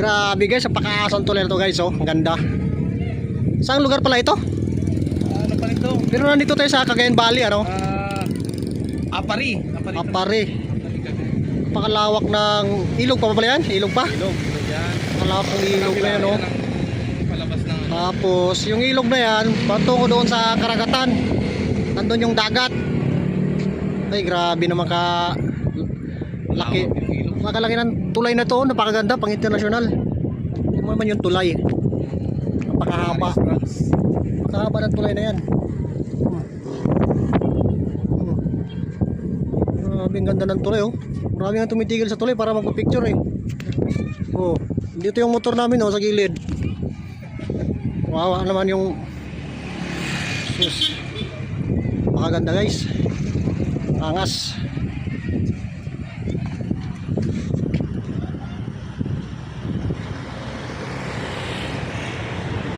Grabe guys, napakaasang tulay to guys, oh. Ang ganda. Saan lugar pala ito? Ano pa nito? Pero nandito tayo sa Cagayan Valley, ano? Apari. Apari. Napakalawak ng ilog pa pala yan? Ilog pa? Ilog yan. Napakalawak ng ilog na yan, oh. Palabas ng Tapos yung ilog na yan, patungo doon sa karagatan. Nandun yung dagat. Ay, grabe naman ka laki. Napakalaki ng tulay na to, napakaganda, pang international. Ito naman yung tulay. Napakahaba. Napakahaba ng tulay na yan. Grabe ang ganda ng tulay, oh. Marami nga tumitigil sa tulay para magpa-picture, eh. Oh, dito yung motor namin, oh, sa gilid. Wawa naman yung sus. Napakaganda guys. Angas.